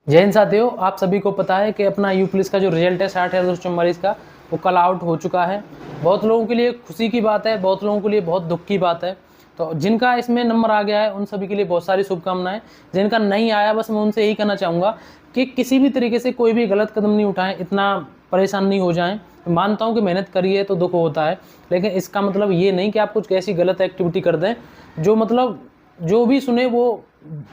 जय हिंद साथियों, आप सभी को पता है कि अपना यू पुलिस का जो रिजल्ट है 60,244 का, वो कल आउट हो चुका है। बहुत लोगों के लिए खुशी की बात है, बहुत लोगों के लिए बहुत दुख की बात है। तो जिनका इसमें नंबर आ गया है उन सभी के लिए बहुत सारी शुभकामनाएं। जिनका नहीं आया, बस मैं उनसे यही कहना चाहूँगा कि किसी भी तरीके से कोई भी गलत कदम नहीं उठाएं, इतना परेशान नहीं हो जाएं। मानता हूँ कि मेहनत करिए तो दुख होता है, लेकिन इसका मतलब ये नहीं कि आप कुछ ऐसी गलत एक्टिविटी कर दें जो मतलब जो भी सुने वो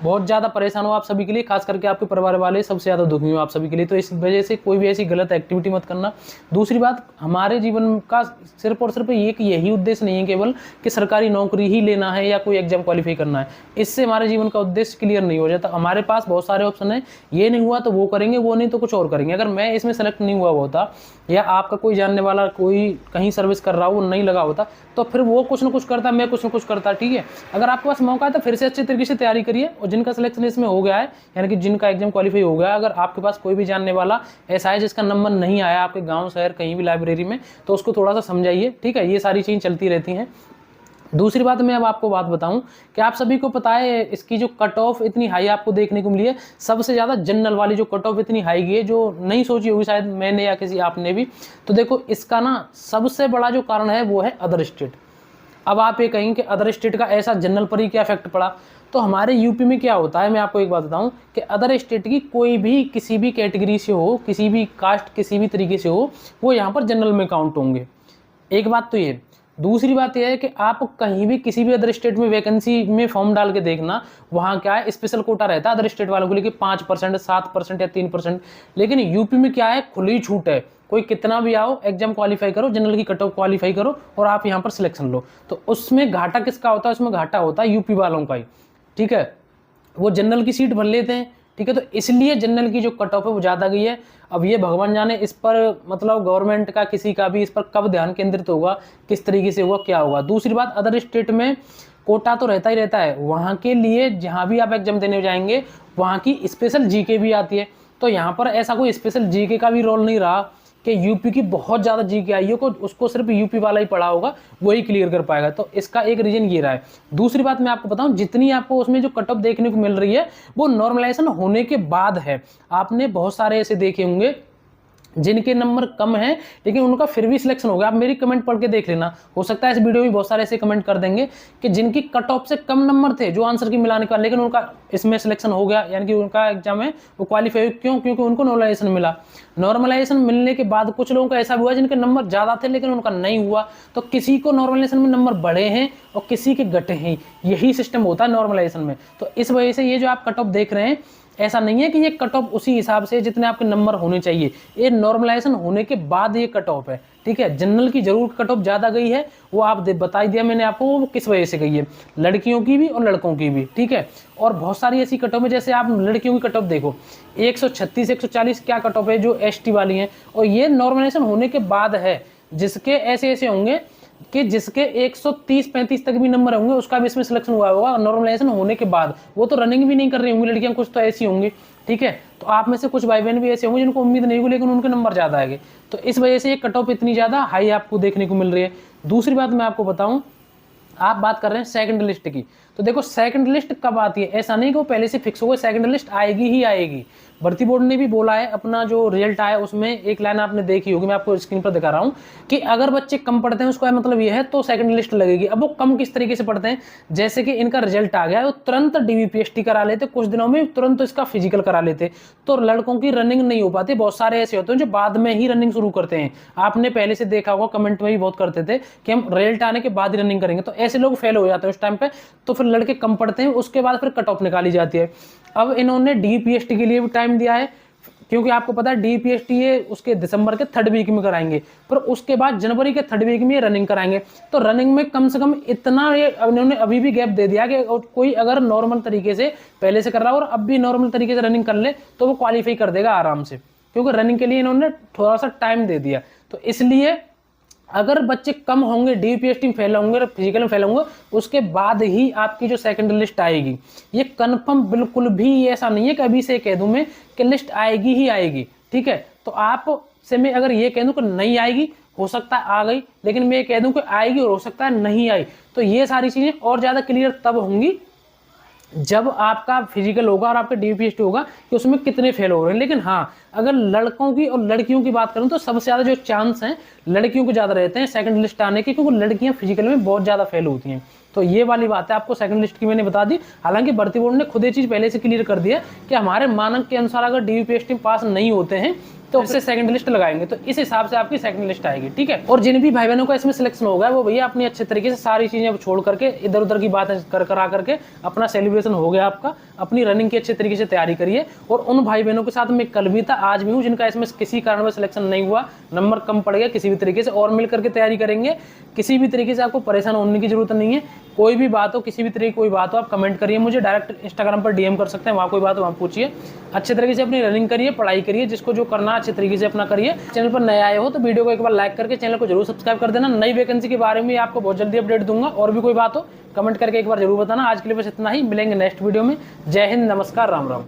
बहुत ज़्यादा परेशान हो आप सभी के लिए, खास करके आपके परिवार वाले सबसे ज़्यादा दुखी हो आप सभी के लिए। तो इस वजह से कोई भी ऐसी गलत एक्टिविटी मत करना। दूसरी बात, हमारे जीवन का सिर्फ और सिर्फ यही उद्देश्य नहीं है केवल कि सरकारी नौकरी ही लेना है या कोई एग्जाम क्वालिफाई करना है। इससे हमारे जीवन का उद्देश्य क्लियर नहीं हो जाता। हमारे पास बहुत सारे ऑप्शन है, ये नहीं हुआ तो वो करेंगे, वो नहीं तो कुछ और करेंगे। अगर मैं इसमें सेलेक्ट नहीं हुआ होता या आपका कोई जानने वाला कोई कहीं सर्विस कर रहा हो, वो नहीं लगा होता, तो फिर वो कुछ ना कुछ करता, मैं कुछ ना कुछ करता। ठीक है, अगर आपके पास मौका है तो फिर से अच्छे तरीके से तैयारी करिए। और जिनका सिलेक्शन इसमें हो गया है, यानी कि जिनका एग्जाम क्वालिफाई हो गया है, अगर आपके पास कोई भी जानने वाला ऐसा है जिसका नंबर नहीं आया आपके गांव शहर कहीं भी लाइब्रेरी में, तो उसको थोड़ा सा समझाइए। ठीक है, ये सारी चीज़ें चलती रहती हैं। दूसरी बात, मैं अब आपको बात बताऊं कि आप सभी को पता है इसकी जो कट ऑफ इतनी हाई आपको देखने को मिली है, सबसे ज़्यादा जनरल वाली जो कट ऑफ इतनी हाई गई है, जो नहीं सोची होगी शायद मैंने या किसी आपने भी। तो देखो, इसका ना सबसे बड़ा जो कारण है वो है अदर स्टेट। अब आप ये कहेंगे कि अदर स्टेट का ऐसा जनरल पर ही क्या इफेक्ट पड़ा। तो हमारे यूपी में क्या होता है, मैं आपको एक बात बताऊं कि अदर स्टेट की कोई भी किसी भी कैटेगरी से हो, किसी भी कास्ट किसी भी तरीके से हो, वो यहाँ पर जनरल में काउंट होंगे। एक बात तो ये। दूसरी बात यह है कि आप कहीं भी किसी भी अदर स्टेट में वैकेंसी में फॉर्म डाल के देखना, वहाँ क्या है, स्पेशल कोटा रहता है अदर स्टेट वालों के लिए 5%, 7% या 3%। लेकिन यूपी में क्या है, खुली छूट है। कोई कितना भी आओ, एग्जाम क्वालिफाई करो, जनरल की कट ऑफ क्वालिफाई करो और आप यहाँ पर सिलेक्शन लो। तो उसमें घाटा किसका होता है? उसमें घाटा होता है यूपी वालों का ही। ठीक है, वो जनरल की सीट भर लेते हैं। ठीक है, तो इसलिए जनरल की जो कट ऑफ है वो ज़्यादा गई है। अब ये भगवान जाने इस पर मतलब गवर्नमेंट का किसी का भी इस पर कब ध्यान केंद्रित होगा, किस तरीके से होगा, क्या होगा। दूसरी बात, अदर स्टेट में कोटा तो रहता ही रहता है, वहाँ के लिए जहाँ भी आप एग्जाम देने जाएंगे वहाँ की स्पेशल जीके भी आती है। तो यहाँ पर ऐसा कोई स्पेशल जीके का भी रोल नहीं रहा कि यूपी की बहुत ज़्यादा जीके आई हो, को उसको सिर्फ यूपी वाला ही पढ़ा होगा, वही क्लियर कर पाएगा। तो इसका एक रीजन ये रहा है। दूसरी बात मैं आपको बताऊं, जितनी आपको उसमें जो कट ऑफ देखने को मिल रही है वो नॉर्मलाइजेशन होने के बाद है। आपने बहुत सारे ऐसे देखे होंगे जिनके नंबर कम हैं लेकिन उनका फिर भी सिलेक्शन हो गया। आप मेरी कमेंट पढ़ के देख लेना, हो सकता है इस वीडियो में बहुत सारे ऐसे कमेंट कर देंगे कि जिनकी कट ऑफ से कम नंबर थे जो आंसर की मिलाने का, लेकिन उनका इसमें सिलेक्शन हो गया, यानी कि उनका एग्जाम है वो क्वालिफाई। क्यों? क्योंकि उनको नॉर्मलाइजेशन मिला। नॉर्मलाइजेशन मिलने के बाद कुछ लोगों का ऐसा हुआ जिनके नंबर ज़्यादा थे लेकिन उनका नहीं हुआ। तो किसी को नॉर्मलाइजेशन में नंबर बढ़े हैं और किसी के घटे हैं, यही सिस्टम होता है नॉर्मलाइजेशन में। तो इस वजह से ये जो आप कट ऑफ देख रहे हैं, ऐसा नहीं है कि ये कट ऑफ उसी हिसाब से जितने आपके नंबर होने चाहिए, ये नॉर्मलाइजेशन होने के बाद ये कट ऑफ है। ठीक है, जनरल की जरूर कट ऑफ ज्यादा गई है, वो आप बता दिया मैंने आपको वो किस वजह से गई है, लड़कियों की भी और लड़कों की भी। ठीक है, और बहुत सारी ऐसी कट ऑफ है, जैसे आप लड़कियों की कट ऑफ देखो 136 140 क्या कट ऑफ है जो एसटी वाली है, और ये नॉर्मलाइजेशन होने के बाद है। जिसके ऐसे ऐसे होंगे कि जिसके 130-35 तक भी नंबर होंगे उसका भी इसमें सिलेक्शन हुआ होगा नॉर्मलाइजेशन होने के बाद। वो तो रनिंग भी नहीं कर रही होंगी लड़कियां, कुछ तो ऐसी होंगी। ठीक है, तो आप में से कुछ भाई बहन भी ऐसे होंगे जिनको उम्मीद नहीं होगी लेकिन उनके नंबर ज्यादा आएंगे। तो इस वजह से ये कट ऑफ इतनी ज्यादा हाई आपको देखने को मिल रही है। दूसरी बात मैं आपको बताऊं, आप बात कर रहे हैं सेकंड लिस्ट की, तो देखो सेकंड लिस्ट कब आती है, ऐसा नहीं कि वो पहले से फिक्स हो गई, सेकंड लिस्ट आएगी ही आएगी। भर्ती बोर्ड ने भी बोला है, अपना जो रिजल्ट आया उसमें एक लाइन आपने देखी होगी, मैं आपको स्क्रीन पर दिखा रहा हूं कि अगर बच्चे कम पढ़ते हैं उसका मतलब यह है तो सेकंड लिस्ट लगेगी। अब वो कम किस तरीके से पढ़ते हैं, जैसे कि इनका रिजल्ट आ गया है वो तुरंत डीवीपीएसटी करा लेते, कुछ दिनों में तुरंत तो इसका फिजिकल करा लेते, तो लड़कों की रनिंग नहीं हो पाती। बहुत सारे ऐसे होते हैं जो बाद में ही रनिंग शुरू करते हैं, आपने पहले से देखा होगा, कमेंट में भी बहुत करते थे कि हम रिजल्ट आने के बाद ही रनिंग करेंगे, तो ऐसे लोग फेल हो जाते हैं उस टाइम पे। तो फिर लड़के कम पढ़ते हैं, उसके बाद फिर कट ऑफ निकाली जाती है। अब इन्होंने डीपीएसटी के लिए भी टाइम दिया है, क्योंकि आपको पता है डीपीएसटी ये उसके दिसंबर के 3rd वीक में कराएंगे, फिर उसके बाद जनवरी के 3rd वीक में ये रनिंग कराएंगे। तो रनिंग में कम से कम इतना ये इन्होंने अभी भी गैप दे दिया कि कोई अगर नॉर्मल तरीके से पहले से कर रहा है और अब भी नॉर्मल तरीके से रनिंग कर ले तो वो क्वालिफाई कर देगा आराम से, क्योंकि रनिंग के लिए इन्होंने थोड़ा सा टाइम दे दिया। तो इसलिए अगर बच्चे कम होंगे, डीपीएसटी में फेल होंगे, फिजिकल में फेल होंगे, उसके बाद ही आपकी जो सेकंड लिस्ट आएगी। ये कंफर्म बिल्कुल भी ऐसा नहीं है कि अभी से कह दूं मैं कि लिस्ट आएगी ही आएगी। ठीक है, तो आप से मैं अगर ये कह दूं कि नहीं आएगी, हो सकता है आ गई, लेकिन मैं कह दूं कि आएगी और हो सकता है नहीं आई, तो ये सारी चीजें और ज्यादा क्लियर तब होंगी जब आपका फिजिकल होगा और आपका डीपीएसटी होगा कि उसमें कितने फेल हो रहे हैं। लेकिन हाँ, अगर लड़कों की और लड़कियों की बात करूं तो सबसे ज़्यादा जो चांस हैं लड़कियों को ज़्यादा रहते हैं सेकंड लिस्ट आने के, क्योंकि लड़कियां फिजिकल में बहुत ज़्यादा फेल होती हैं। तो ये वाली बात है, आपको सेकंड लिस्ट की मैंने बता दी। हालांकि भर्ती बोर्ड ने खुद ये चीज़ पहले से क्लियर कर दी है कि हमारे मानक के अनुसार अगर डीपीएसटी पास नहीं होते हैं तो उससे सेकंड लिस्ट लगाएंगे, तो इस हिसाब से आपकी सेकंड लिस्ट आएगी। ठीक है, और जिन भी भाई बहनों का इसमें सिलेक्शन होगा वो भैया अपनी अच्छे तरीके से सारी चीजें छोड़ करके इधर उधर की बातें कर करके अपना सेलिब्रेशन हो गया आपका, अपनी रनिंग की अच्छे तरीके से तैयारी करिए। और उन भाई बहनों के साथ मैं कल भी था, आज भी हूँ, जिनका इसमें किसी कारण सिलेक्शन नहीं हुआ, नंबर कम पड़ गया किसी भी तरीके से, और मिल करके तैयारी करेंगे। किसी भी तरीके से आपको परेशान होने की जरूरत नहीं है। कोई भी बात हो, किसी भी तरीके की कोई बात हो, आप कमेंट करिए, मुझे डायरेक्ट इंस्टाग्राम पर डीएम कर सकते हैं, वहाँ कोई बात हो वहाँ पूछिए। अच्छे तरीके से अपनी रनिंग करिए, पढ़ाई करिए, जिसको जो करना अच्छे तरीके से अपना करिए। चैनल पर नए आए हो तो वीडियो को एक बार लाइक करके चैनल को जरूर सब्सक्राइब कर देना। नई वैकेंसी के बारे में आपको बहुत जल्दी अपडेट दूंगा, और भी कोई बात हो कमेंट करके एक बार जरूर बताना। आज के लिए बस इतना ही, मिलेंगे नेक्स्ट वीडियो में। जय हिंद, नमस्कार, राम राम।